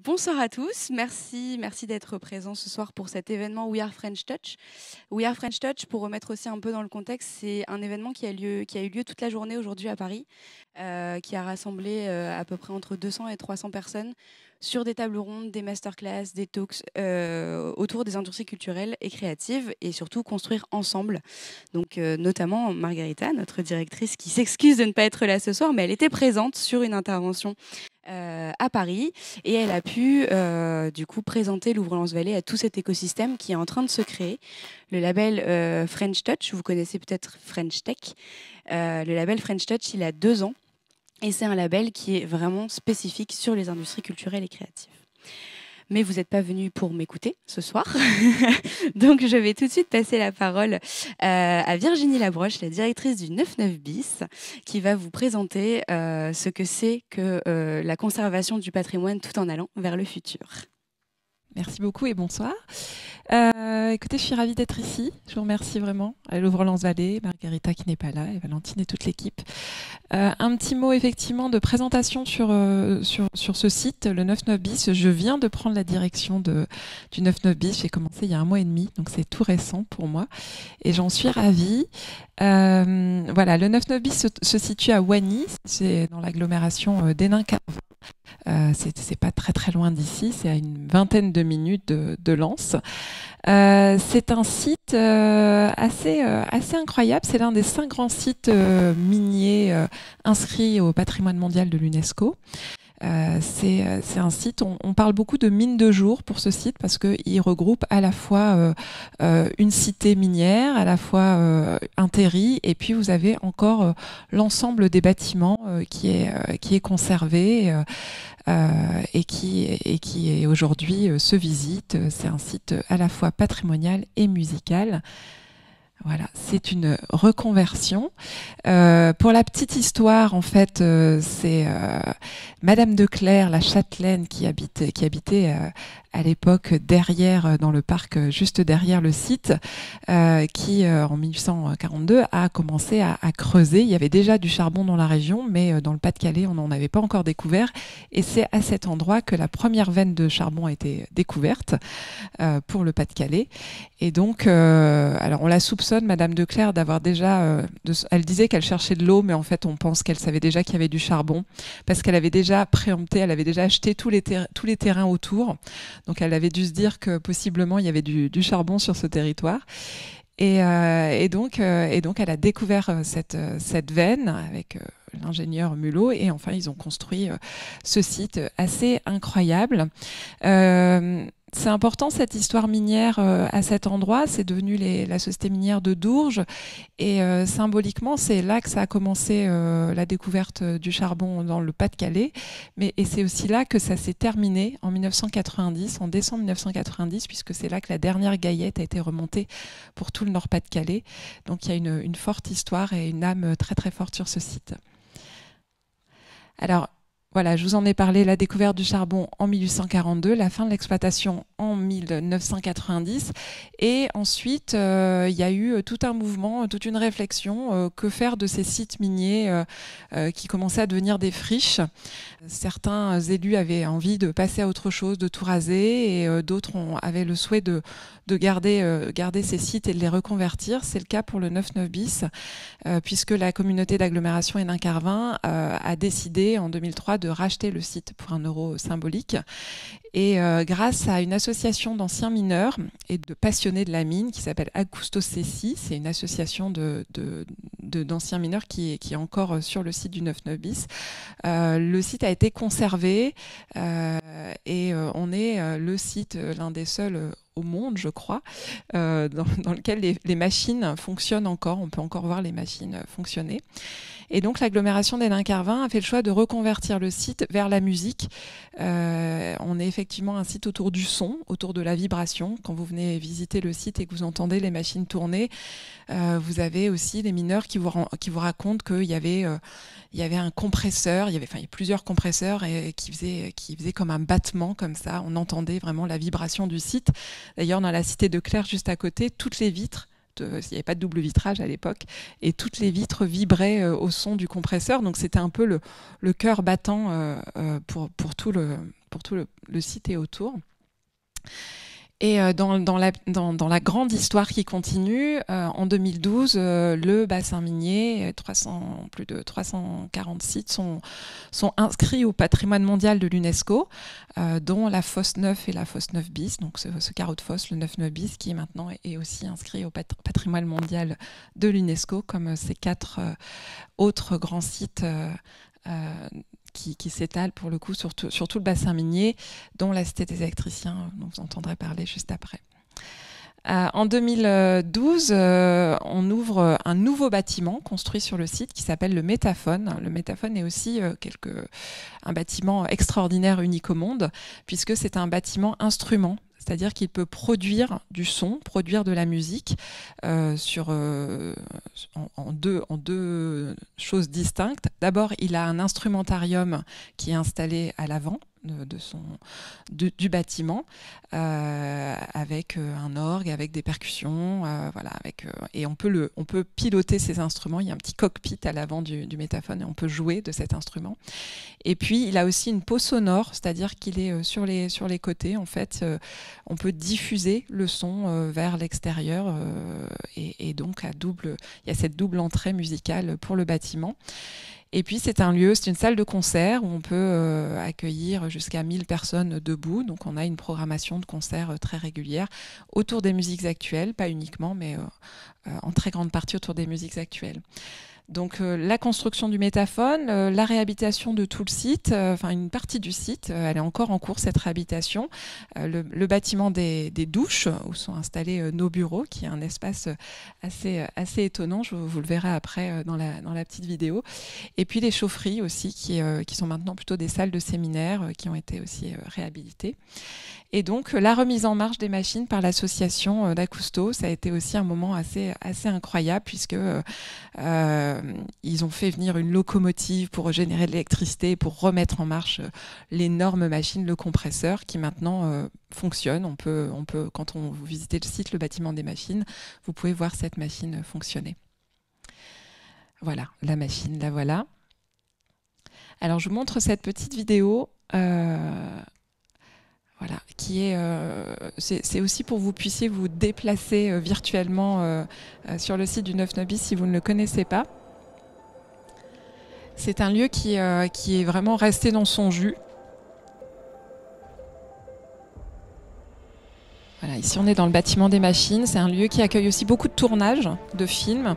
Bonsoir à tous, merci d'être présents ce soir pour cet événement We Are French Touch. We Are French Touch, pour remettre aussi un peu dans le contexte, c'est un événement qui a eu lieu toute la journée aujourd'hui à Paris, qui a rassemblé à peu près entre 200 et 300 personnes sur des tables rondes, des masterclass, des talks autour des industries culturelles et créatives et surtout construire ensemble. Donc notamment Margarita, notre directrice, qui s'excuse de ne pas être là ce soir, mais elle était présente sur une intervention à Paris et elle a pu du coup présenter Louvre-Lens Vallée à tout cet écosystème qui est en train de se créer. Le label French Touch, vous connaissez peut-être French Tech. Le label French Touch, il a 2 ans et c'est un label qui est vraiment spécifique sur les industries culturelles et créatives. Mais vous n'êtes pas venu pour m'écouter ce soir. Donc, je vais tout de suite passer la parole à Virginie Labroche, la directrice du 99 bis, qui va vous présenter ce que c'est que la conservation du patrimoine tout en allant vers le futur. Merci beaucoup et bonsoir. Écoutez, je suis ravie d'être ici. Je vous remercie vraiment. À Louvre-Lens Vallée, Margarita qui n'est pas là, et Valentine et toute l'équipe. Un petit mot effectivement de présentation sur ce site, le 99 bis. Je viens de prendre la direction du 99 bis. J'ai commencé il y a 1 mois et demi, donc c'est tout récent pour moi. Et j'en suis ravie. Voilà, le 99 bis se situe à Wany, c'est dans l'agglomération d'Hénin-Carvin. C'est pas très très loin d'ici, c'est à une vingtaine de minutes de Lens. C'est un site assez incroyable, c'est l'un des 5 grands sites miniers inscrits au patrimoine mondial de l'UNESCO. C'est un site, on parle beaucoup de mine de jour pour ce site parce qu'il regroupe à la fois une cité minière, à la fois un terri, et puis vous avez encore l'ensemble des bâtiments qui est conservé et qui aujourd'hui se visite. C'est un site à la fois patrimonial et musical. Voilà, c'est une reconversion. Pour la petite histoire, en fait, c'est Madame de Clercq, la châtelaine, qui habitait à l'époque derrière, dans le parc, juste derrière le site, qui en 1842 a commencé à creuser. Il y avait déjà du charbon dans la région, mais dans le Pas-de-Calais, on n'en avait pas encore découvert. Et c'est à cet endroit que la première veine de charbon a été découverte pour le Pas-de-Calais. Et donc, alors on la soupçonne, Madame de Clercq, d'avoir déjà... elle disait qu'elle cherchait de l'eau, mais en fait, on pense qu'elle savait déjà qu'il y avait du charbon, parce qu'elle avait déjà préempté, elle avait déjà acheté tous les terrains autour. Donc, elle avait dû se dire que possiblement, il y avait du charbon sur ce territoire. Et donc, elle a découvert cette veine avec l'ingénieur Mulot, et enfin, ils ont construit ce site assez incroyable. C'est important, cette histoire minière à cet endroit. C'est devenu la société minière de Dourges. Et symboliquement, c'est là que ça a commencé la découverte du charbon dans le Pas-de-Calais. Et c'est aussi là que ça s'est terminé en 1990, en décembre 1990, puisque c'est là que la dernière gaillette a été remontée pour tout le Nord-Pas-de-Calais. Donc il y a une forte histoire et une âme très très forte sur ce site. Alors, voilà, je vous en ai parlé, la découverte du charbon en 1842, la fin de l'exploitation en 1990. Et ensuite, il y a eu tout un mouvement, toute une réflexion, que faire de ces sites miniers qui commençaient à devenir des friches. Certains élus avaient envie de passer à autre chose, de tout raser, et d'autres avaient le souhait de garder ces sites et de les reconvertir. C'est le cas pour le 99 bis, puisque la communauté d'agglomération Hénin-Carvin a décidé en 2003 de racheter le site pour 1 euro symbolique. Et grâce à une association d'anciens mineurs et de passionnés de la mine qui s'appelle Acousto-Céci, c'est une association d'anciens mineurs qui est encore sur le site du 99 bis. Le site a été conservé et on est le site, l'un des seuls au monde, je crois, dans lequel les machines fonctionnent encore. On peut encore voir les machines fonctionner. Et donc l'agglomération d'Hénin-Carvin a fait le choix de reconvertir le site vers la musique. On est effectivement un site autour du son, autour de la vibration. Quand vous venez visiter le site et que vous entendez les machines tourner, vous avez aussi les mineurs qui vous racontent qu'il y avait un compresseur, il y avait plusieurs compresseurs qui faisaient comme un battement comme ça. On entendait vraiment la vibration du site. D'ailleurs, dans la cité de Clercq, juste à côté, toutes les vitres, il n'y avait pas de double vitrage à l'époque, et toutes les vitres vibraient au son du compresseur. Donc c'était un peu le cœur battant pour tout surtout le site et autour. Et dans la grande histoire qui continue, en 2012, le bassin minier, plus de 340 sites sont inscrits au patrimoine mondial de l'UNESCO, dont la fosse 9 et la fosse 9 bis, donc ce carreau de fosse, le 9 bis, qui maintenant est aussi inscrit au patrimoine mondial de l'UNESCO, comme ces 4 autres grands sites qui s'étale pour le coup sur tout le bassin minier, dont la Cité des électriciens, dont vous entendrez parler juste après. En 2012, on ouvre un nouveau bâtiment construit sur le site qui s'appelle le Métaphone. Le Métaphone est aussi un bâtiment extraordinaire, unique au monde, puisque c'est un bâtiment instrument. C'est-à-dire qu'il peut produire du son, produire de la musique en deux choses distinctes. D'abord, il a un instrumentarium qui est installé à l'avant du bâtiment, avec un orgue, avec des percussions, et on peut piloter ces instruments. Il y a un petit cockpit à l'avant du Métaphone et on peut jouer de cet instrument. Et puis il a aussi une peau sonore, c'est-à-dire qu'il est sur les côtés. En fait, on peut diffuser le son vers l'extérieur, et donc il y a cette double entrée musicale pour le bâtiment. Et puis c'est une salle de concert où on peut accueillir jusqu'à 1000 personnes debout. Donc on a une programmation de concerts très régulière autour des musiques actuelles, pas uniquement, mais en très grande partie autour des musiques actuelles. Donc la construction du Métaphone, la réhabilitation de tout le site, une partie du site, elle est encore en cours, cette réhabilitation. Le bâtiment des douches où sont installés nos bureaux, qui est un espace assez étonnant, vous le verrez après dans la petite vidéo. Et puis les chaufferies aussi, qui sont maintenant plutôt des salles de séminaire, qui ont été aussi réhabilitées. Et donc la remise en marche des machines par l'association d'Acousto, ça a été aussi un moment assez incroyable, puisque ils ont fait venir une locomotive pour générer de l'électricité, pour remettre en marche l'énorme machine, le compresseur, qui maintenant fonctionne. On peut, quand vous visitez le site, le bâtiment des machines, vous pouvez voir cette machine fonctionner. Voilà, la machine, la voilà. Alors je vous montre cette petite vidéo. Voilà, c'est aussi pour que vous puissiez vous déplacer virtuellement sur le site du 9 bis si vous ne le connaissez pas. C'est un lieu qui est vraiment resté dans son jus. Voilà, ici on est dans le bâtiment des machines. C'est un lieu qui accueille aussi beaucoup de tournages de films,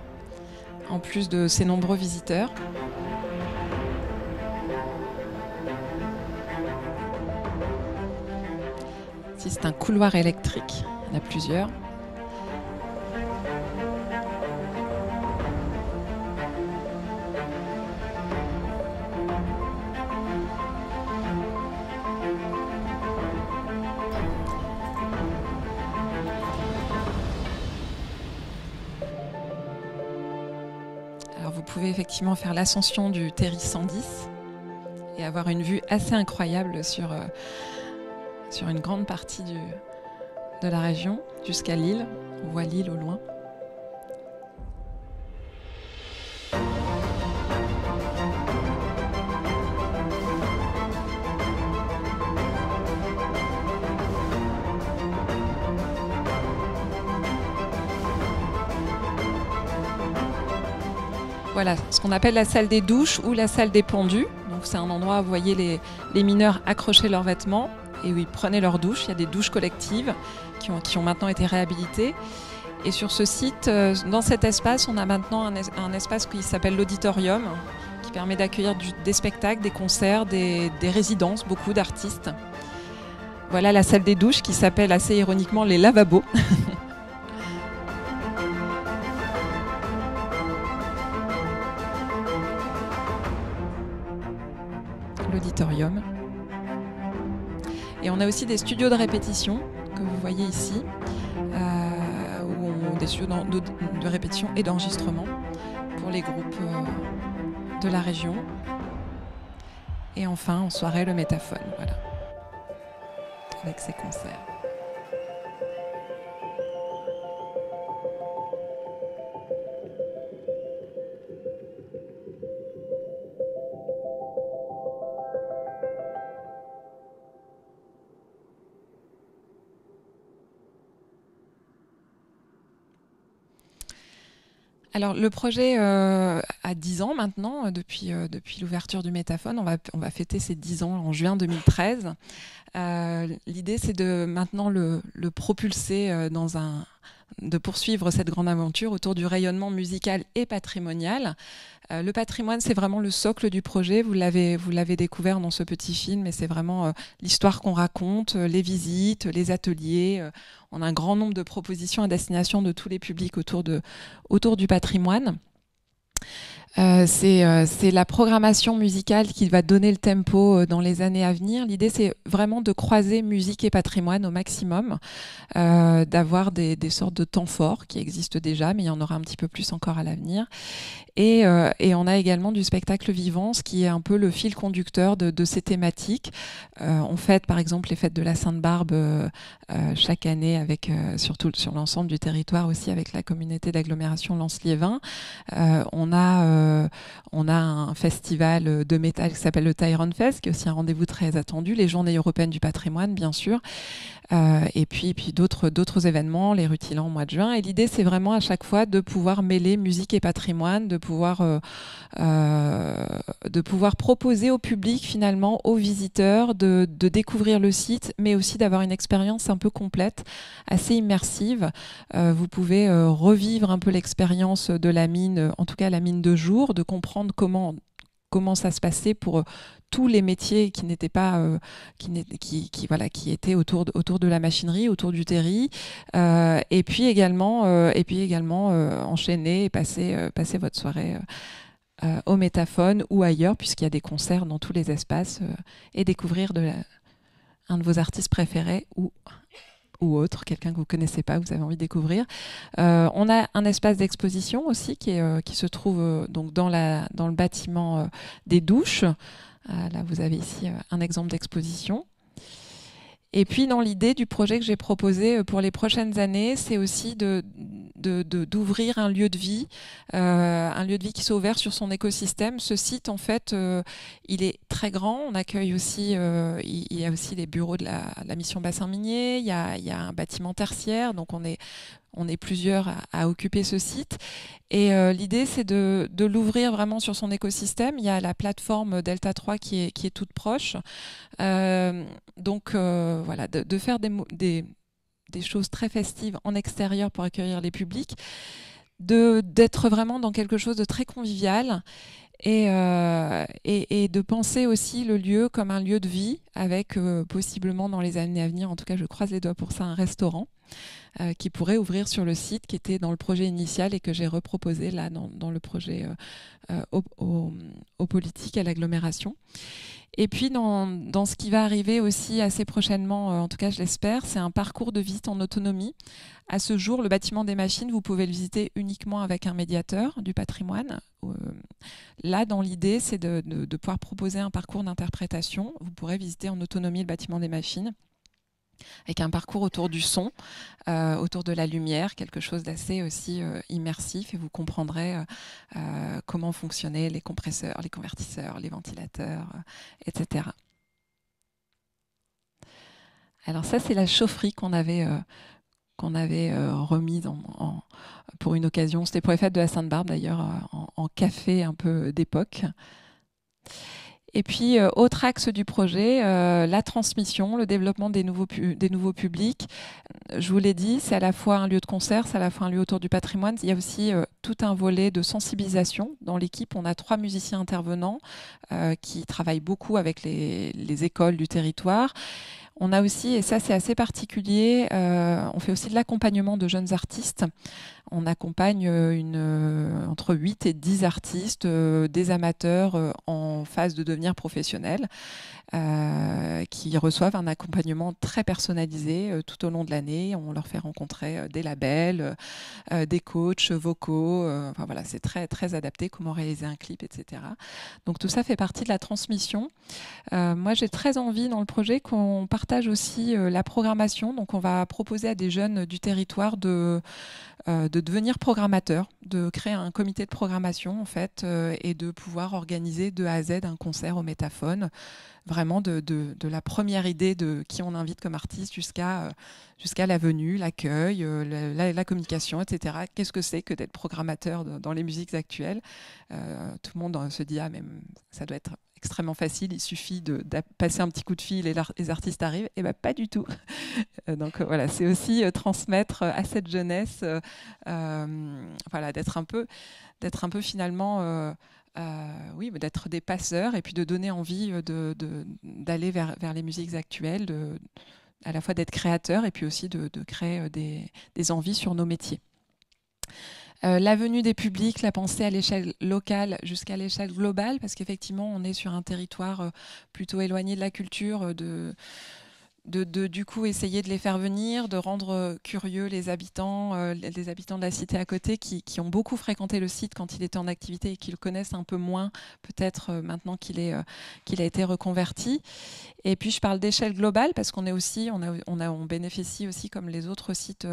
en plus de ses nombreux visiteurs. Ici c'est un couloir électrique, il y en a plusieurs. Alors vous pouvez effectivement faire l'ascension du Terri 110 et avoir une vue assez incroyable sur une grande partie de la région, jusqu'à Lille. On voit Lille au loin. Voilà, ce qu'on appelle la salle des douches ou la salle des pendus. Donc c'est un endroit où vous voyez les mineurs accrocher leurs vêtements et où ils prenaient leur douche. Il y a des douches collectives qui ont maintenant été réhabilitées. Et sur ce site, dans cet espace, on a maintenant un espace qui s'appelle l'auditorium, qui permet d'accueillir des spectacles, des concerts, des résidences, beaucoup d'artistes. Voilà la salle des douches qui s'appelle assez ironiquement les lavabos. L'auditorium. Et on a aussi des studios de répétition que vous voyez ici, des studios de répétition et d'enregistrement pour les groupes de la région. Et enfin, en soirée, le Métaphone, voilà, avec ses concerts. Alors le projet a 10 ans maintenant, depuis l'ouverture du Métaphone. On va fêter ces 10 ans en juin 2013. L'idée, c'est de maintenant le propulser de poursuivre cette grande aventure autour du rayonnement musical et patrimonial. Le patrimoine, c'est vraiment le socle du projet. Vous l'avez découvert dans ce petit film, et c'est vraiment l'histoire qu'on raconte, les visites, les ateliers. On a un grand nombre de propositions à destination de tous les publics autour du patrimoine. C'est la programmation musicale qui va donner le tempo dans les années à venir. L'idée, c'est vraiment de croiser musique et patrimoine au maximum, d'avoir des sortes de temps forts qui existent déjà, mais il y en aura un petit peu plus encore à l'avenir. Et on a également du spectacle vivant, ce qui est un peu le fil conducteur de ces thématiques. On fête par exemple les fêtes de la Sainte-Barbe chaque année, surtout sur l'ensemble du territoire aussi, avec la communauté d'agglomération Lens-Liévin. On a un festival de métal qui s'appelle le Tyrone Fest, qui est aussi un rendez-vous très attendu, les Journées européennes du patrimoine, bien sûr, et puis d'autres événements, les Rutilants au mois de juin. Et l'idée, c'est vraiment à chaque fois de pouvoir mêler musique et patrimoine, de pouvoir proposer au public, finalement, aux visiteurs, de découvrir le site, mais aussi d'avoir une expérience un peu complète, assez immersive. Vous pouvez revivre un peu l'expérience de la mine, en tout cas la mine de jour, de comprendre comment ça se passait pour tous les métiers qui n'étaient pas qui étaient autour de la machinerie, autour du terri, et puis également enchaîner et passer votre soirée au Métaphone ou ailleurs, puisqu'il y a des concerts dans tous les espaces, et découvrir un de vos artistes préférés ou autre, quelqu'un que vous ne connaissez pas, que vous avez envie de découvrir. On a un espace d'exposition aussi qui se trouve donc dans le bâtiment des douches. Là, vous avez ici un exemple d'exposition. Et puis, dans l'idée du projet que j'ai proposé pour les prochaines années, c'est aussi d'ouvrir un lieu de vie qui soit ouvert sur son écosystème. Ce site, en fait, il est très grand. On accueille aussi, il y a aussi les bureaux de la mission bassin minier. Il y a un bâtiment tertiaire, donc on est plusieurs à occuper ce site. Et l'idée, c'est de l'ouvrir vraiment sur son écosystème. Il y a la plateforme Delta 3 qui est toute proche. Donc, voilà, de faire des choses très festives en extérieur pour accueillir les publics, d'être vraiment dans quelque chose de très convivial. Et de penser aussi le lieu comme un lieu de vie, avec possiblement dans les années à venir, en tout cas je croise les doigts pour ça, un restaurant qui pourrait ouvrir sur le site, qui était dans le projet initial et que j'ai reproposé là dans le projet aux politiques, à l'agglomération. Et puis dans ce qui va arriver aussi assez prochainement, en tout cas je l'espère, c'est un parcours de visite en autonomie. À ce jour, le bâtiment des machines, vous pouvez le visiter uniquement avec un médiateur du patrimoine. Là, dans l'idée, c'est de pouvoir proposer un parcours d'interprétation. Vous pourrez visiter en autonomie le bâtiment des machines, avec un parcours autour du son, autour de la lumière, quelque chose d'assez aussi immersif, et vous comprendrez comment fonctionnaient les compresseurs, les convertisseurs, les ventilateurs, etc. Alors ça, c'est la chaufferie qu'on avait remise pour une occasion. C'était pour les fêtes de la Sainte-Barbe, d'ailleurs, en café un peu d'époque. Et puis, autre axe du projet, la transmission, le développement des nouveaux publics. Je vous l'ai dit, c'est à la fois un lieu de concert, c'est à la fois un lieu autour du patrimoine. Il y a aussi tout un volet de sensibilisation. Dans l'équipe, on a 3 musiciens intervenants qui travaillent beaucoup avec les écoles du territoire. On a aussi, et ça c'est assez particulier, on fait aussi de l'accompagnement de jeunes artistes. On accompagne entre 8 et 10 artistes, des amateurs en phase de devenir professionnels, qui reçoivent un accompagnement très personnalisé tout au long de l'année. On leur fait rencontrer des labels, des coachs vocaux. Enfin voilà, c'est très, très adapté, comment réaliser un clip, etc. Donc tout ça fait partie de la transmission. Moi, j'ai très envie dans le projet qu'on partage partage aussi la programmation. Donc on va proposer à des jeunes du territoire de devenir programmateurs, de créer un comité de programmation en fait, et de pouvoir organiser de A à Z un concert au Métaphone, vraiment de la première idée de qui on invite comme artiste jusqu'à la venue, l'accueil, la communication, etc. Qu'est-ce que c'est que d'être programmateur dans les musiques actuelles? Tout le monde se dit, ah, mais ça doit être extrêmement facile, il suffit de passer un petit coup de fil et les artistes arrivent. Et bien, pas du tout. Donc voilà, c'est aussi transmettre à cette jeunesse, voilà, d'être un peu finalement, oui, d'être des passeurs et puis de donner envie d'aller vers les musiques actuelles, à la fois d'être créateur et puis aussi de créer des envies sur nos métiers. La venue des publics, la pensée à l'échelle locale jusqu'à l'échelle globale, parce qu'effectivement, on est sur un territoire plutôt éloigné de la culture, du coup essayer de les faire venir, de rendre curieux les habitants de la cité à côté qui ont beaucoup fréquenté le site quand il était en activité et qui le connaissent un peu moins peut-être maintenant qu'il a été reconverti. Et puis je parle d'échelle globale parce qu'on est aussi, on bénéficie aussi comme les autres sites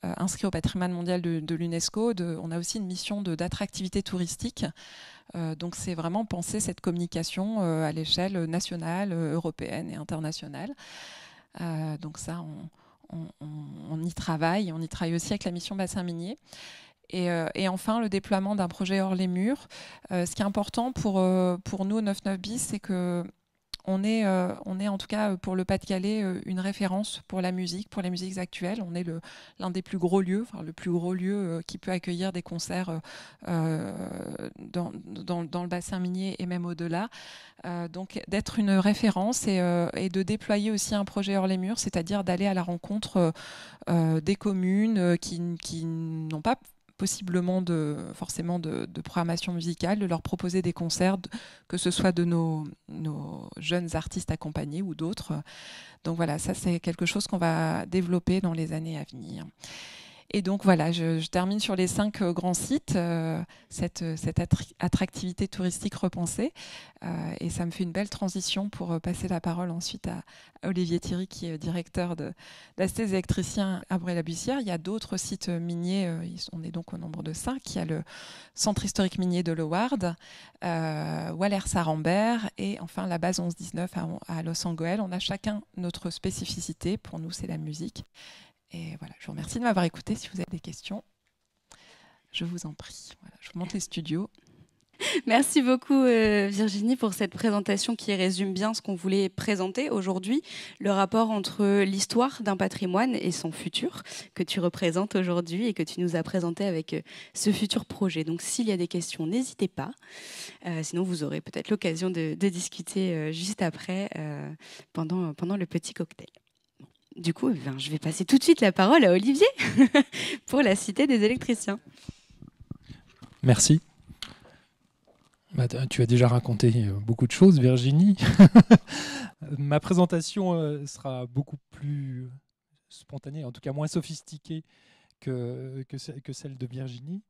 inscrits au patrimoine mondial de l'UNESCO, on a aussi une mission d'attractivité touristique. Donc c'est vraiment penser cette communication à l'échelle nationale, européenne et internationale. Donc ça, on y travaille. On y travaille aussi avec la mission Bassin Minier. Et enfin, le déploiement d'un projet hors les murs. Ce qui est important pour nous, 99 bis, c'est que on est en tout cas pour le Pas-de-Calais une référence pour la musique, pour les musiques actuelles. On est l'un des plus gros lieux, enfin le plus gros lieu qui peut accueillir des concerts dans le bassin minier et même au-delà. Donc d'être une référence et de déployer aussi un projet hors les murs, c'est-à-dire d'aller à la rencontre des communes qui n'ont pas possiblement forcément de programmation musicale, de leur proposer des concerts, que ce soit de nos jeunes artistes accompagnés ou d'autres. Donc voilà, ça c'est quelque chose qu'on va développer dans les années à venir. Et donc voilà, je termine sur les 5 grands sites, cette attractivité touristique repensée. Et ça me fait une belle transition pour passer la parole ensuite à Olivier Thierry, qui est directeur de la Cité des électriciens à Bray-la-Bussière. Il y a d'autres sites miniers, on est donc au nombre de 5. Il y a le centre historique minier de Leward, Waller-Sarambert et enfin la base 11-19 à Los Angeles. On a chacun notre spécificité. Pour nous, c'est la musique. Et voilà, je vous remercie de m'avoir écouté. Si vous avez des questions, je vous en prie. Voilà, je vous montre les studios. Merci beaucoup Virginie pour cette présentation qui résume bien ce qu'on voulait présenter aujourd'hui, le rapport entre l'histoire d'un patrimoine et son futur que tu représentes aujourd'hui et que tu nous as présenté avec ce futur projet. Donc s'il y a des questions, n'hésitez pas. Sinon vous aurez peut-être l'occasion de discuter juste après pendant le petit cocktail. Du coup, je vais passer tout de suite la parole à Olivier pour la Cité des électriciens. Merci. Tu as déjà raconté beaucoup de choses, Virginie. Ma présentation sera beaucoup plus spontanée, en tout cas moins sophistiquée que celle de Virginie.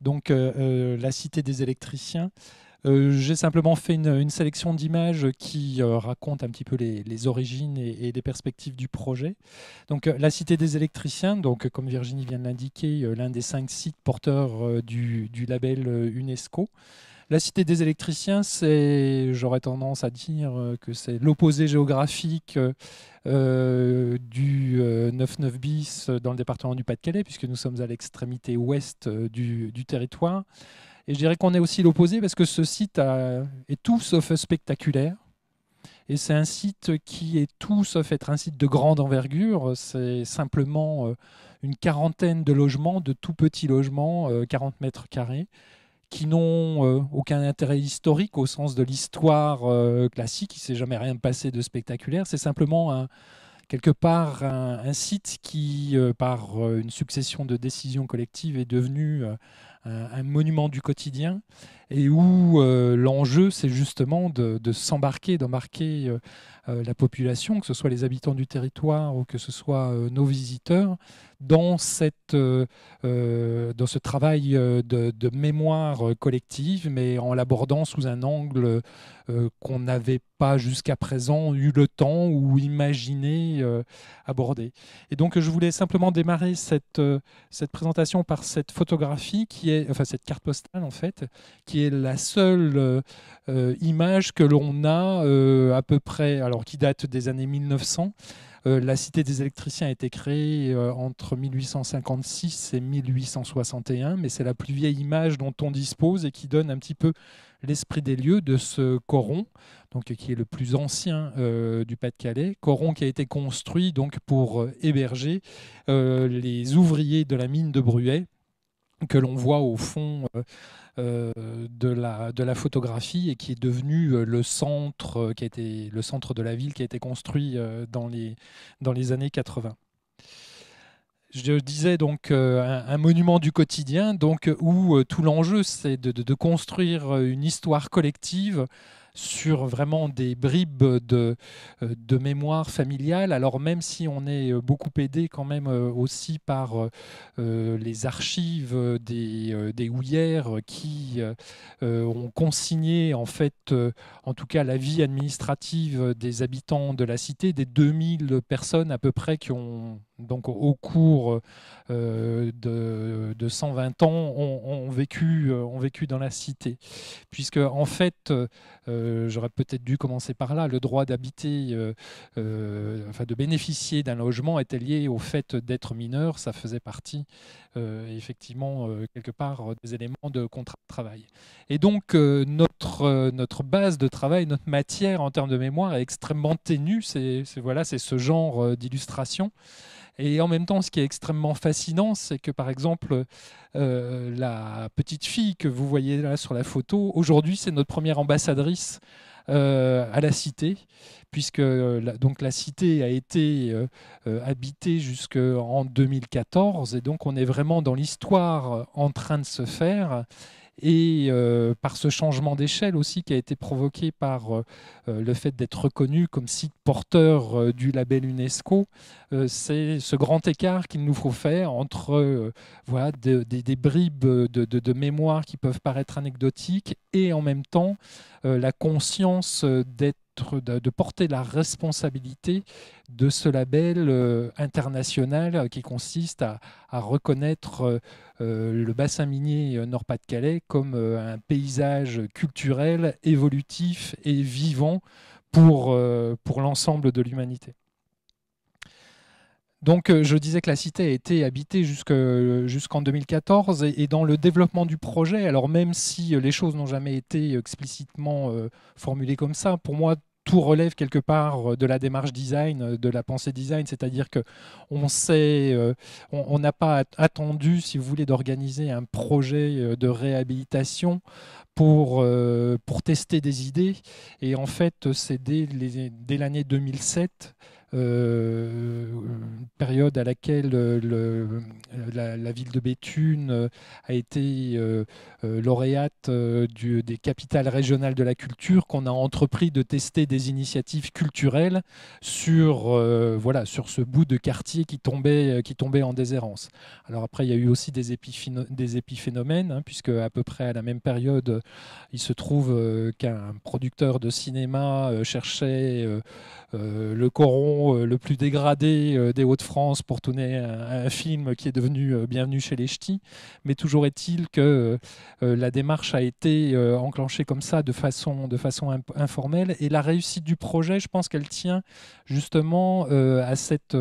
Donc, la Cité des électriciens. J'ai simplement fait une sélection d'images qui racontent un petit peu les origines et les perspectives du projet. Donc, la Cité des électriciens, donc, comme Virginie vient de l'indiquer, l'un des 5 sites porteurs du label UNESCO. La Cité des électriciens, j'aurais tendance à dire que c'est l'opposé géographique du 99 bis dans le département du Pas-de-Calais, puisque nous sommes à l'extrémité ouest du territoire. Et je dirais qu'on est aussi l'opposé parce que ce site est tout sauf spectaculaire. Et c'est un site qui est tout sauf être un site de grande envergure. C'est simplement une quarantaine de logements, de tout petits logements, 40 mètres carrés, qui n'ont aucun intérêt historique au sens de l'histoire classique. Il ne s'est jamais rien passé de spectaculaire. C'est simplement quelque part un site qui, par une succession de décisions collectives, est devenu un monument du quotidien et où l'enjeu, c'est justement de s'embarquer, d'embarquer la population, que ce soit les habitants du territoire ou que ce soit nos visiteurs, dans ce travail de mémoire collective, mais en l'abordant sous un angle qu'on n'avait pas jusqu'à présent eu le temps ou imaginé aborder. Et donc je voulais simplement démarrer cette présentation par cette photographie cette carte postale en fait, qui est la seule image que l'on a à peu près, alors qui date des années 1900. La Cité des électriciens a été créée entre 1856 et 1861, mais c'est la plus vieille image dont on dispose et qui donne un petit peu l'esprit des lieux de ce coron, donc, qui est le plus ancien du Pas-de-Calais. Coron qui a été construit donc, pour héberger les ouvriers de la mine de Bruay, que l'on voit au fond de la photographie et qui est devenu le centre, qui a été le centre de la ville, qui a été construit dans les années 80. Je disais donc un monument du quotidien, donc, où tout l'enjeu c'est de construire une histoire collective sur vraiment des bribes de mémoire familiale, alors même si on est beaucoup aidé quand même aussi par les archives des houillères qui ont consigné en fait, en tout cas la vie administrative des habitants de la cité, des 2000 personnes à peu près qui ont donc au cours de 120 ans ont vécu dans la cité, puisque en fait j'aurais peut-être dû commencer par là, le droit d'habiter, de bénéficier d'un logement était lié au fait d'être mineur, ça faisait partie effectivement quelque part des éléments de contrat de travail. Et donc notre base de travail, notre matière en termes de mémoire est extrêmement ténue, c'est ce genre d'illustration. Et en même temps, ce qui est extrêmement fascinant, c'est que par exemple, la petite fille que vous voyez là sur la photo, aujourd'hui, c'est notre première ambassadrice à la cité, puisque donc la cité a été habitée jusqu'en 2014, et donc on est vraiment dans l'histoire en train de se faire. Et par ce changement d'échelle aussi qui a été provoqué par le fait d'être reconnu comme site porteur du label UNESCO, c'est ce grand écart qu'il nous faut faire entre des bribes de mémoire qui peuvent paraître anecdotiques et en même temps la conscience de porter la responsabilité de ce label international qui consiste à reconnaître le bassin minier Nord-Pas-de-Calais comme un paysage culturel, évolutif et vivant pour l'ensemble de l'humanité. Donc je disais que la cité a été habitée jusqu'en 2014 et dans le développement du projet, alors même si les choses n'ont jamais été explicitement formulées comme ça, pour moi tout relève quelque part de la démarche design, de la pensée design, c'est-à-dire qu'on on n'a pas attendu, si vous voulez, d'organiser un projet de réhabilitation pour tester des idées. Et en fait, c'est dès l'année 2007, une période à laquelle la ville de Béthune a été lauréate des capitales régionales de la culture, qu'on a entrepris de tester des initiatives culturelles sur ce bout de quartier qui tombait en déshérence. Alors après, il y a eu aussi des épiphénomènes, hein, puisque à peu près à la même période, il se trouve qu'un producteur de cinéma cherchait le coron le plus dégradé des Hauts-de-France pour tourner un film qui est devenu Bienvenue chez les Ch'tis. Mais toujours est-il que la démarche a été enclenchée comme ça de façon informelle. Et la réussite du projet, je pense qu'elle tient justement à cette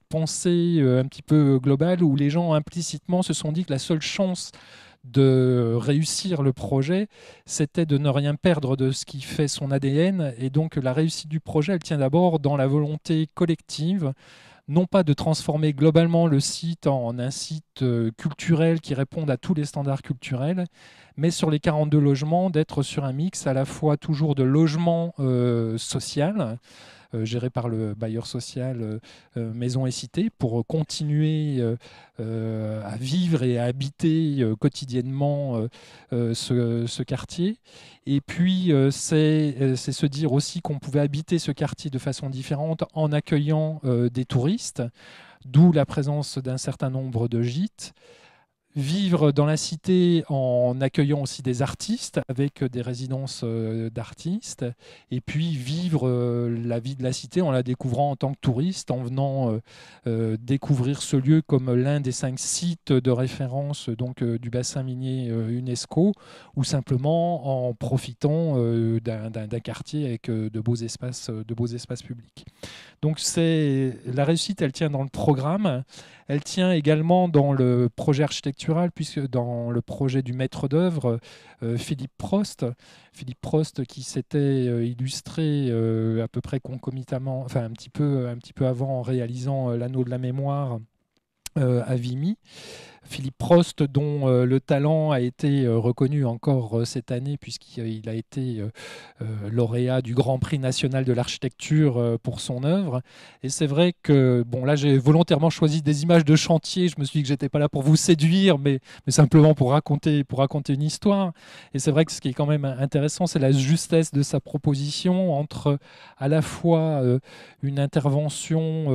pensée un petit peu globale où les gens implicitement se sont dit que la seule chance de réussir le projet, c'était de ne rien perdre de ce qui fait son ADN. Et donc la réussite du projet, elle tient d'abord dans la volonté collective, non pas de transformer globalement le site en un site culturel qui réponde à tous les standards culturels, mais sur les 42 logements, d'être sur un mix à la fois toujours de logement social, géré par le bailleur social Maison et Cité, pour continuer à vivre et à habiter quotidiennement ce quartier. Et puis, c'est se dire aussi qu'on pouvait habiter ce quartier de façon différente en accueillant des touristes, d'où la présence d'un certain nombre de gîtes. vivre dans la cité en accueillant aussi des artistes avec des résidences d'artistes, et puis vivre la vie de la cité en la découvrant en tant que touriste, en venant découvrir ce lieu comme l'un des 5 sites de référence donc, du bassin minier UNESCO, ou simplement en profitant d'un quartier avec de beaux espaces publics. Donc la réussite, elle tient dans le programme, elle tient également dans le projet architectural, puisque dans le projet du maître d'œuvre, Philippe Prost qui s'était illustré à peu près concomitamment, enfin un petit peu avant, en réalisant l'Anneau de la mémoire à Vimy. Philippe Prost, dont le talent a été reconnu encore cette année, puisqu'il a été lauréat du Grand Prix national de l'architecture pour son œuvre. Et c'est vrai que, bon, là j'ai volontairement choisi des images de chantier, je me suis dit que j'étais pas là pour vous séduire, mais simplement pour raconter une histoire. Et c'est vrai que ce qui est quand même intéressant, c'est la justesse de sa proposition entre à la fois une intervention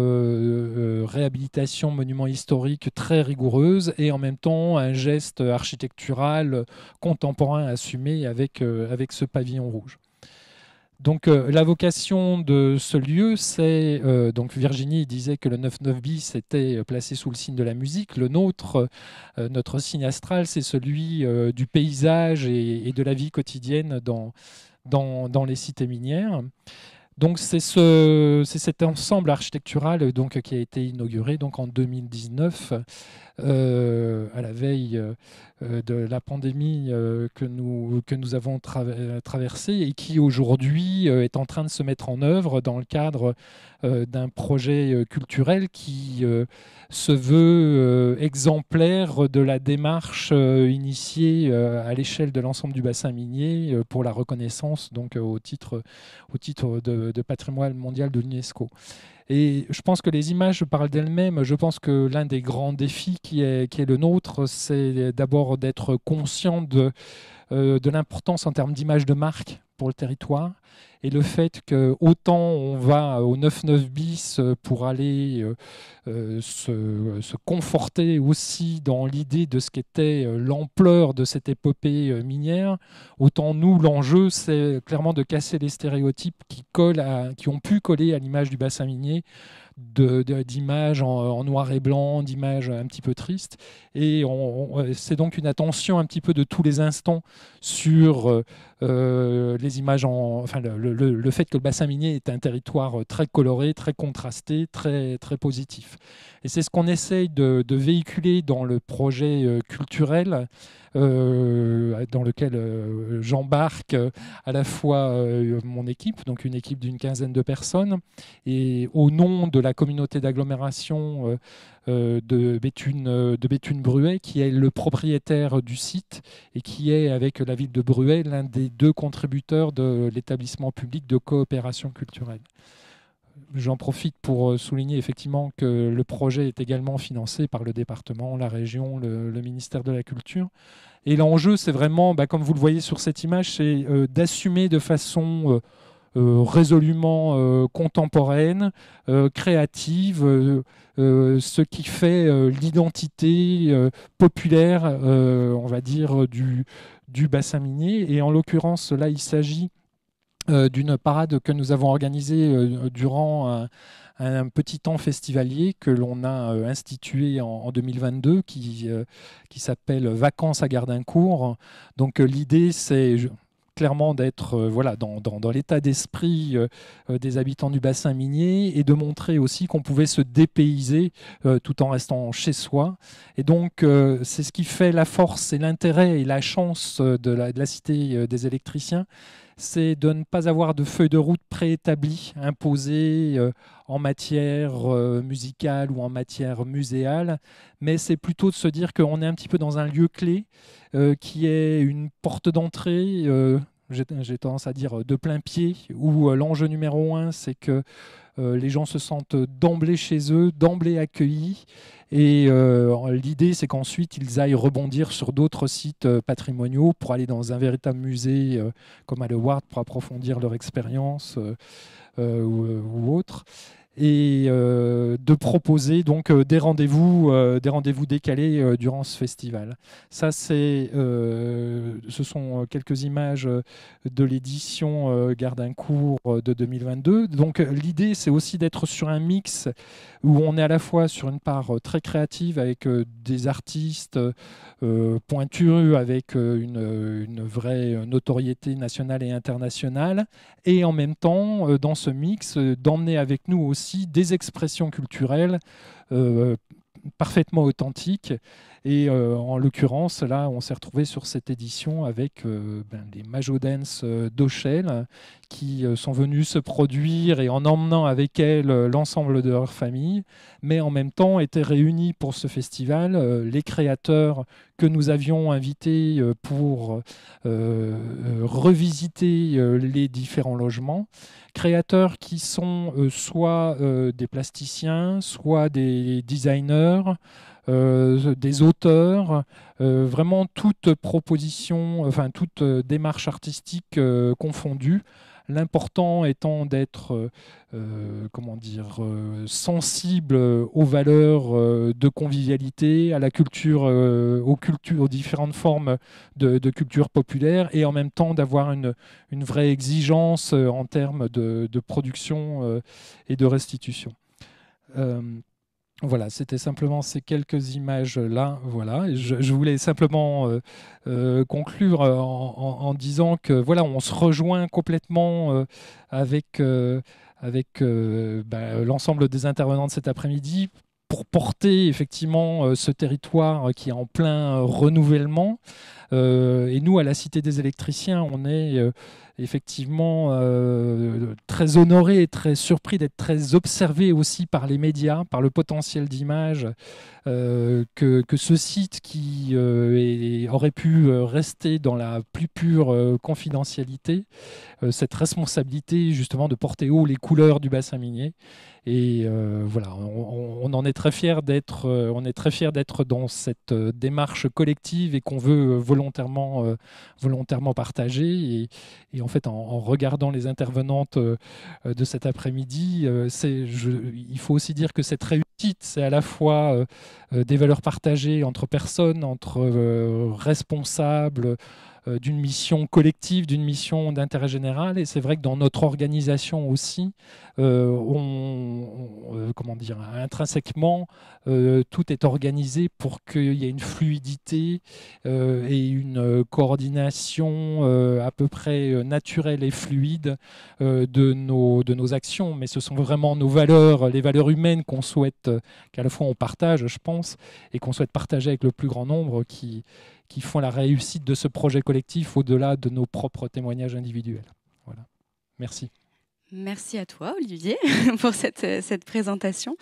réhabilitation monument historique très rigoureuse, et en même temps un geste architectural contemporain assumé avec ce pavillon rouge. Donc la vocation de ce lieu, c'est, donc Virginie disait que le 9-9 bis était placé sous le signe de la musique. Le nôtre, notre signe astral, c'est celui du paysage et de la vie quotidienne dans les cités minières. Donc c'est cet ensemble architectural donc, qui a été inauguré donc, en 2019, à la veille de la pandémie que nous avons traversée, et qui aujourd'hui est en train de se mettre en œuvre dans le cadre d'un projet culturel qui se veut exemplaire de la démarche initiée à l'échelle de l'ensemble du bassin minier pour la reconnaissance donc, au titre de patrimoine mondial de l'UNESCO. Et je pense que les images parlent d'elles-mêmes. Je pense que l'un des grands défis qui est le nôtre, c'est d'abord d'être conscient de l'importance en termes d'image de marque pour le territoire, et le fait que autant on va au 9-9 bis pour aller se conforter aussi dans l'idée de ce qu'était l'ampleur de cette épopée minière, autant nous, l'enjeu, c'est clairement de casser les stéréotypes qui ont pu coller à l'image du bassin minier, d'images en noir et blanc, d'images un petit peu tristes. Et c'est donc une attention un petit peu de tous les instants sur les images, enfin le fait que le bassin minier est un territoire très coloré, très contrasté, très, très positif. Et c'est ce qu'on essaye de véhiculer dans le projet culturel dans lequel j'embarque à la fois mon équipe, donc une équipe d'une 15aine de personnes, et au nom de la communauté d'agglomération de Béthune-Bruay, qui est le propriétaire du site et qui est, avec la ville de Bruay, l'un des 2 contributeurs de l'établissement public de coopération culturelle. J'en profite pour souligner effectivement que le projet est également financé par le département, la région, le ministère de la Culture. Et l'enjeu, c'est vraiment, comme vous le voyez sur cette image, c'est d'assumer de façon résolument contemporaine, créative, ce qui fait l'identité populaire, on va dire, du bassin minier. Et en l'occurrence, là, il s'agit d'une parade que nous avons organisée durant un petit temps festivalier que l'on a institué en 2022 qui s'appelle Vacances à Gardincourt. Donc l'idée, c'est clairement d'être voilà, dans l'état d'esprit des habitants du bassin minier, et de montrer aussi qu'on pouvait se dépayser tout en restant chez soi. Et donc c'est ce qui fait la force et l'intérêt et la chance de la cité des électriciens, c'est de ne pas avoir de feuille de route préétablie, imposée en matière musicale ou en matière muséale, mais c'est plutôt de se dire qu'on est un petit peu dans un lieu clé qui est une porte d'entrée, j'ai tendance à dire de plein pied, où l'enjeu numéro 1, c'est que les gens se sentent d'emblée chez eux, d'emblée accueillis. Et l'idée, c'est qu'ensuite, ils aillent rebondir sur d'autres sites patrimoniaux pour aller dans un véritable musée comme à Le Ward pour approfondir leur expérience ou autre. et de proposer donc des rendez-vous décalés durant ce festival. Ça, ce sont quelques images de l'édition Gardincourt de 2022. Donc l'idée, c'est aussi d'être sur un mix où on est à la fois sur une part très créative avec des artistes pointus, avec une vraie notoriété nationale et internationale, et en même temps, dans ce mix, d'emmener avec nous aussi des expressions culturelles parfaitement authentiques. Et en l'occurrence, là, on s'est retrouvé sur cette édition avec les Majodance d'Auchel qui sont venus se produire et en emmenant avec elles l'ensemble de leur famille, mais en même temps étaient réunis pour ce festival les créateurs que nous avions invités pour revisiter les différents logements. Créateurs qui sont soit des plasticiens, soit des designers, des auteurs, vraiment toute proposition, enfin toute démarche artistique confondue. L'important étant d'être sensible aux valeurs de convivialité, à la culture, aux différentes formes de culture populaire, et en même temps d'avoir une vraie exigence en termes de production et de restitution. Voilà, c'était simplement ces quelques images-là. Voilà. Et je voulais simplement conclure en disant que voilà, on se rejoint complètement avec l'ensemble des intervenants de cet après-midi pour porter effectivement ce territoire qui est en plein renouvellement. Et nous, à la Cité des électriciens, on est effectivement très honorés et très surpris d'être très observés aussi par les médias, par le potentiel d'image que ce site qui aurait pu rester dans la plus pure confidentialité, cette responsabilité justement de porter haut les couleurs du bassin minier. Et voilà, on en est très fiers d'être dans cette démarche collective et qu'on veut volontairement partager. Et en fait, en regardant les intervenantes de cet après-midi, il faut aussi dire que cette réussite, c'est à la fois des valeurs partagées entre personnes, entre responsables, d'une mission collective, d'une mission d'intérêt général. Et c'est vrai que dans notre organisation aussi, intrinsèquement, tout est organisé pour qu'il y ait une fluidité et une coordination à peu près naturelle et fluide de nos actions. Mais ce sont vraiment nos valeurs, les valeurs humaines qu'on souhaite, qu'à la fois on partage, je pense, et qu'on souhaite partager avec le plus grand nombre qui font la réussite de ce projet collectif au-delà de nos propres témoignages individuels. Voilà. Merci. Merci à toi, Olivier, pour cette présentation.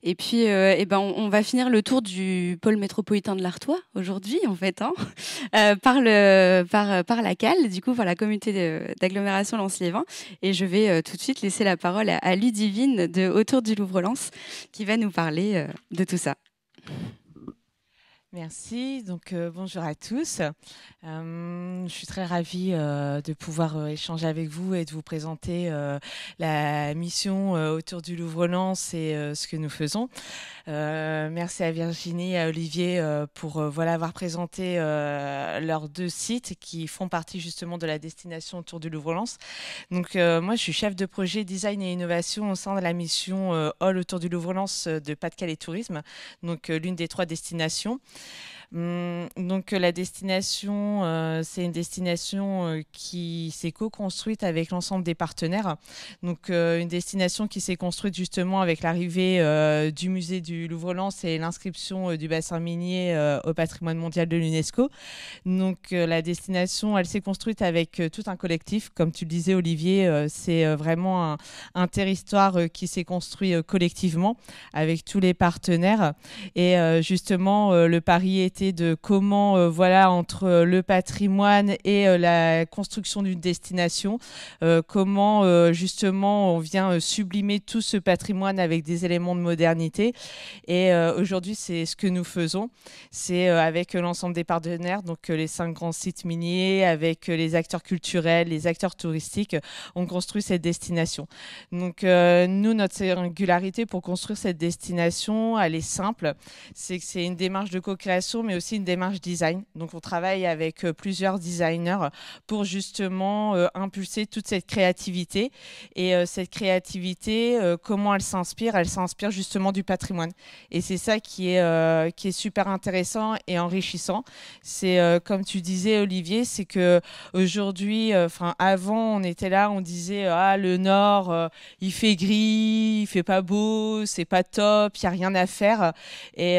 Et puis, on va finir le tour du pôle métropolitain de l'Artois aujourd'hui, en fait, par la CAL, du coup, par la communauté d'agglomération Lens-Liévin. Et je vais tout de suite laisser la parole à Ludivine de Autour du Louvre-Lens, qui va nous parler de tout ça. Merci, donc bonjour à tous. Je suis très ravie de pouvoir échanger avec vous et de vous présenter la mission autour du Louvre-Lens et ce que nous faisons. Merci à Virginie et à Olivier pour avoir présenté leurs deux sites qui font partie justement de la destination autour du Louvre-Lens. Donc moi je suis chef de projet design et innovation au sein de la mission Hall autour du Louvre-Lens de Pas-de-Calais Tourisme, donc l'une des 3 destinations. Donc la destination, c'est une destination qui s'est co-construite avec l'ensemble des partenaires. Donc une destination qui s'est construite justement avec l'arrivée du musée du Louvre-Lens et l'inscription du bassin minier au patrimoine mondial de l'UNESCO. Donc la destination, elle s'est construite avec tout un collectif. Comme tu le disais, Olivier, c'est vraiment un territoire qui s'est construit collectivement avec tous les partenaires. Et justement, le pari était parler de comment, voilà, entre le patrimoine et la construction d'une destination, comment justement on vient sublimer tout ce patrimoine avec des éléments de modernité. Et aujourd'hui, c'est ce que nous faisons. C'est avec l'ensemble des partenaires, donc les 5 grands sites miniers, avec les acteurs culturels, les acteurs touristiques, on construit cette destination. Donc nous, notre singularité pour construire cette destination, elle est simple. C'est que c'est une démarche de co-création, mais aussi une démarche design. Donc on travaille avec plusieurs designers pour justement impulser toute cette créativité. Et cette créativité, comment elle s'inspire? Elle s'inspire justement du patrimoine. Et c'est ça qui est super intéressant et enrichissant. C'est comme tu disais, Olivier, c'est que aujourd'hui, avant, on était là, on disait le Nord, il fait gris, il fait pas beau, c'est pas top, il y a rien à faire. Et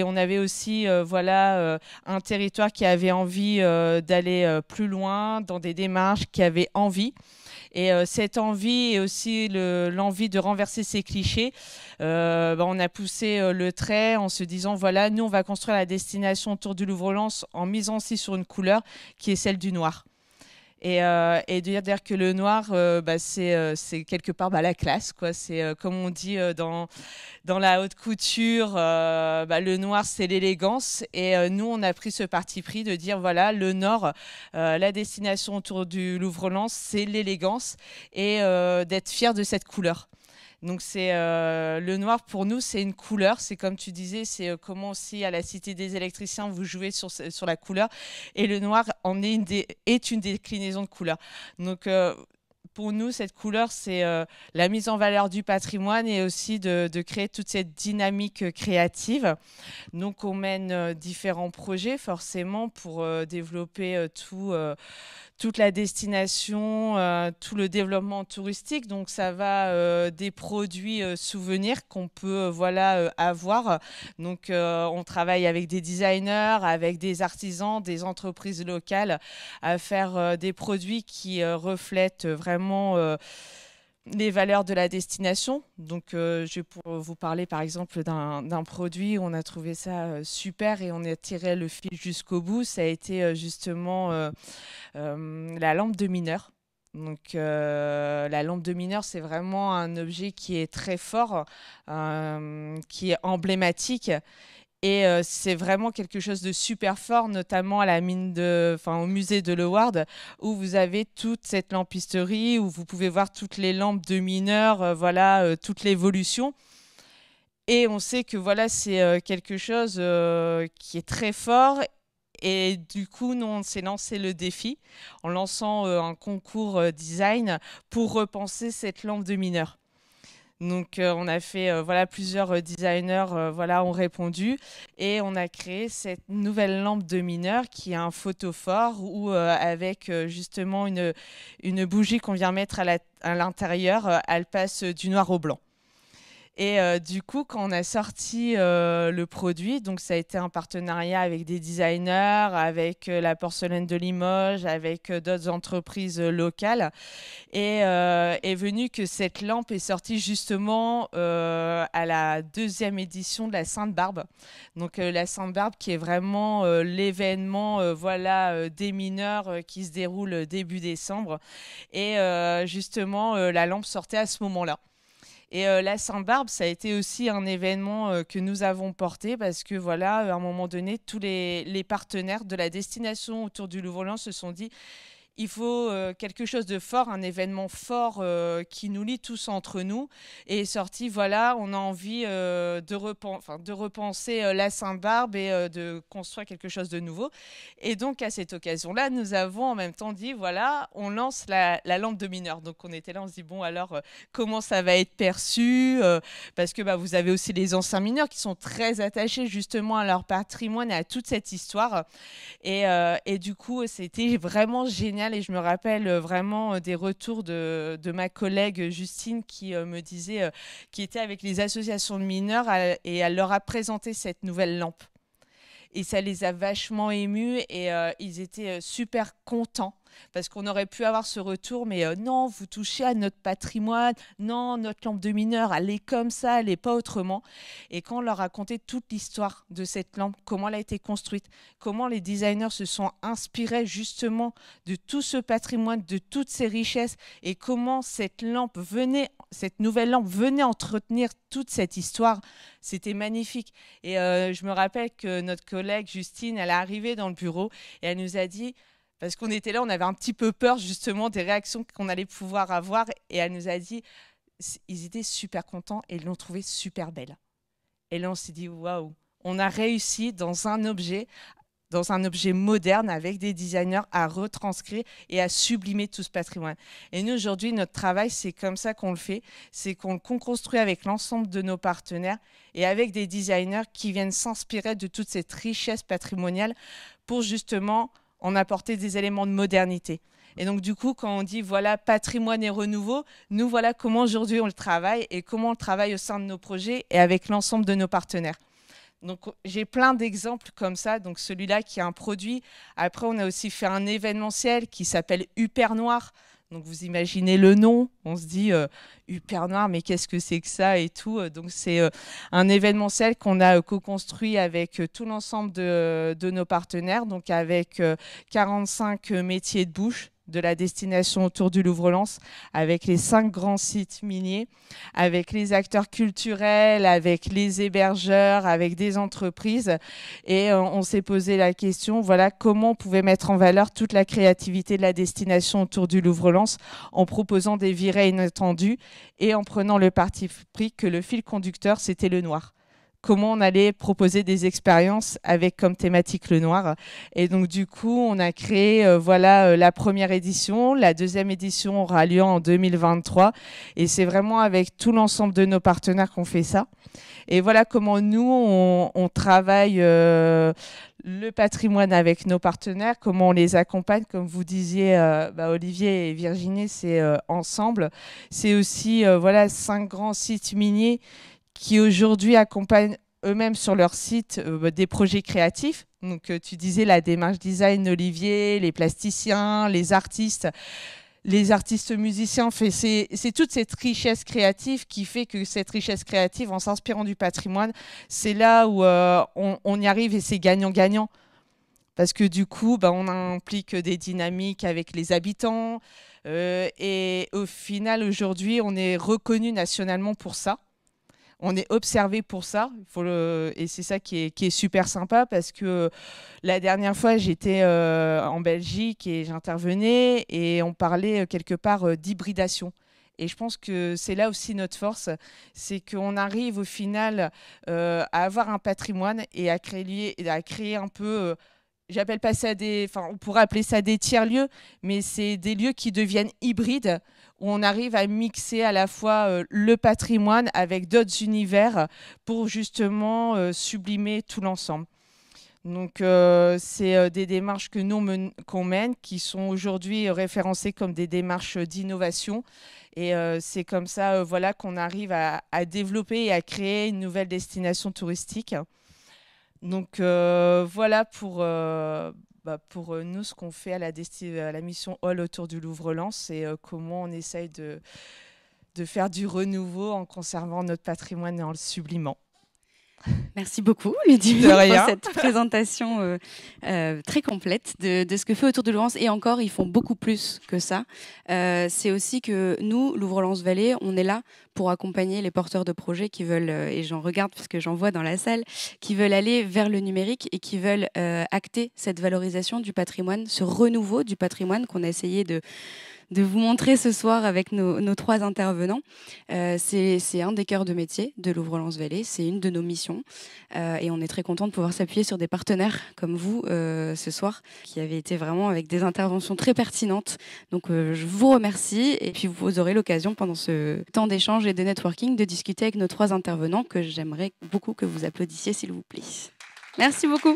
on avait aussi un territoire qui avait envie d'aller plus loin dans des démarches, qui avait envie. Et cette envie et aussi l'envie de renverser ces clichés, on a poussé le trait en se disant, voilà, nous, on va construire la destination autour du Louvre-Lens en misant aussi sur une couleur qui est celle du noir. Et de dire que le noir, c'est quelque part la classe, quoi. C'est comme on dit dans la haute couture, le noir, c'est l'élégance. Et nous, on a pris ce parti pris de dire, voilà, le Nord, la destination autour du Louvre-Lens, c'est l'élégance et d'être fier de cette couleur. Donc c'est le noir pour nous, c'est une couleur. C'est comme tu disais, c'est comment aussi à la Cité des électriciens vous jouez sur la couleur. Et le noir est une déclinaison de couleur. Donc pour nous, cette couleur, c'est la mise en valeur du patrimoine et aussi de créer toute cette dynamique créative. Donc on mène différents projets forcément pour développer toute la destination, tout le développement touristique. Donc ça va des produits souvenirs qu'on peut avoir. Donc on travaille avec des designers, avec des artisans, des entreprises locales à faire des produits qui reflètent vraiment les valeurs de la destination. Donc je vais vous parler par exemple d'un produit où on a trouvé ça super et on a tiré le fil jusqu'au bout. Ça a été justement la lampe de mineur. Donc la lampe de mineur, c'est vraiment un objet qui est très fort, qui est emblématique. Et c'est vraiment quelque chose de super fort, notamment à la au musée de Leeuwarden, où vous avez toute cette lampisterie, où vous pouvez voir toutes les lampes de mineurs, toute l'évolution. Et on sait que c'est quelque chose qui est très fort. Et du coup, nous, on s'est lancé le défi en lançant un concours design pour repenser cette lampe de mineur. Donc, on a fait, plusieurs designers ont répondu et on a créé cette nouvelle lampe de mineur qui est un photophore où, avec justement une bougie qu'on vient mettre à l'intérieur, elle passe du noir au blanc. Et du coup, quand on a sorti le produit, donc ça a été un partenariat avec des designers, avec la Porcelaine de Limoges, avec d'autres entreprises locales. Et est venu que cette lampe est sortie justement à la 2e édition de la Sainte-Barbe. Donc la Sainte-Barbe qui est vraiment l'événement des mineurs qui se déroule début décembre. Et justement, la lampe sortait à ce moment-là. Et la Sainte-Barbe, ça a été aussi un événement que nous avons porté parce que à un moment donné, tous les partenaires de la destination autour du Louvre-Lens se sont dit il faut quelque chose de fort, un événement fort qui nous lie tous entre nous. Et est sorti, on a envie de repenser la Sainte-Barbe et de construire quelque chose de nouveau. Et donc, à cette occasion-là, nous avons en même temps dit, on lance la lampe de mineur. Donc, on était là, on se dit, comment ça va être perçu parce que vous avez aussi les anciens mineurs qui sont très attachés justement à leur patrimoine et à toute cette histoire. Et du coup, c'était vraiment génial. Et je me rappelle vraiment des retours de ma collègue Justine qui me disait qui était avec les associations de mineurs et elle leur a présenté cette nouvelle lampe. Et ça les a vachement émus et ils étaient super contents parce qu'on aurait pu avoir ce retour, mais non, vous touchez à notre patrimoine, non, notre lampe de mineur, elle est comme ça, elle n'est pas autrement. Et quand on leur racontait toute l'histoire de cette lampe, comment elle a été construite, comment les designers se sont inspirés justement de tout ce patrimoine, de toutes ces richesses, et comment cette nouvelle lampe venait entretenir toute cette histoire, c'était magnifique. Et je me rappelle que notre collègue Justine, elle est arrivée dans le bureau et elle nous a dit, parce qu'on était là, on avait un petit peu peur justement des réactions qu'on allait pouvoir avoir, et elle nous a dit, ils étaient super contents et ils l'ont trouvée super belle. Et là, on s'est dit, waouh, on a réussi dans un objet moderne avec des designers à retranscrire et à sublimer tout ce patrimoine. Et nous, aujourd'hui, notre travail, c'est comme ça qu'on le fait, c'est qu'on le construit avec l'ensemble de nos partenaires et avec des designers qui viennent s'inspirer de toute cette richesse patrimoniale pour justement en apporter des éléments de modernité. Et donc, du coup, quand on dit, voilà, patrimoine et renouveau, nous, voilà comment aujourd'hui on le travaille et comment on le travaille au sein de nos projets et avec l'ensemble de nos partenaires. Donc, j'ai plein d'exemples comme ça. Donc, celui-là qui est un produit. Après, on a aussi fait un événementiel qui s'appelle Hyper Noir. Donc, vous imaginez le nom. On se dit Hyper Noir, mais qu'est-ce que c'est que ça et tout. Donc, c'est un événementiel qu'on a co-construit avec tout l'ensemble de nos partenaires. Donc, avec 45 métiers de bouche de la destination autour du Louvre-Lens, avec les 5 grands sites miniers, avec les acteurs culturels, avec les hébergeurs, avec des entreprises. Et on s'est posé la question, voilà, comment on pouvait mettre en valeur toute la créativité de la destination autour du Louvre-Lens en proposant des virées inattendues et en prenant le parti pris que le fil conducteur, c'était le noir. Comment on allait proposer des expériences avec comme thématique le noir. Et donc, du coup, on a créé la première édition. La deuxième édition aura lieu en 2023. Et c'est vraiment avec tout l'ensemble de nos partenaires qu'on fait ça. Et voilà comment nous, on travaille le patrimoine avec nos partenaires, comment on les accompagne. Comme vous disiez, Olivier et Virginie, c'est ensemble. C'est aussi 5 grands sites miniers qui aujourd'hui accompagnent eux-mêmes sur leur site des projets créatifs. Donc, tu disais la démarche design, Olivier, les plasticiens, les artistes musiciens. C'est toute cette richesse créative qui fait que cette richesse créative, en s'inspirant du patrimoine, c'est là où on y arrive et c'est gagnant-gagnant. Parce que du coup, on implique des dynamiques avec les habitants. Et au final, aujourd'hui, on est reconnu nationalement pour ça. On est observé pour ça, et c'est ça qui est super sympa, parce que la dernière fois, j'étais en Belgique et j'intervenais et on parlait quelque part d'hybridation. Et je pense que c'est là aussi notre force, c'est qu'on arrive au final à avoir un patrimoine et à créer un peu... J'appelle pas ça on pourrait appeler ça des tiers-lieux, mais c'est des lieux qui deviennent hybrides, où on arrive à mixer à la fois le patrimoine avec d'autres univers pour justement sublimer tout l'ensemble. Donc, c'est des démarches que qu'on mène, qui sont aujourd'hui référencées comme des démarches d'innovation. Et c'est comme ça qu'on arrive à développer et à créer une nouvelle destination touristique. Donc, voilà pour nous ce qu'on fait à la mission Hall autour du Louvre-Lens, et comment on essaye de faire du renouveau en conservant notre patrimoine et en le sublimant. Merci beaucoup, Ludivine, pour cette présentation très complète de ce que fait autour de Louvre-Lens. Et encore, ils font beaucoup plus que ça. C'est aussi que nous, Louvre-Lens Vallée, on est là pour accompagner les porteurs de projets qui veulent, et j'en regarde parce que j'en vois dans la salle, qui veulent aller vers le numérique et qui veulent acter cette valorisation du patrimoine, ce renouveau du patrimoine qu'on a essayé de vous montrer ce soir avec nos 3 intervenants. C'est un des cœurs de métier de Louvre-Lens Vallée, c'est une de nos missions, et on est très content de pouvoir s'appuyer sur des partenaires comme vous ce soir, qui avez été vraiment avec des interventions très pertinentes. Donc je vous remercie, et puis vous aurez l'occasion pendant ce temps d'échange et de networking de discuter avec nos 3 intervenants, que j'aimerais beaucoup que vous applaudissiez, s'il vous plaît. Merci beaucoup.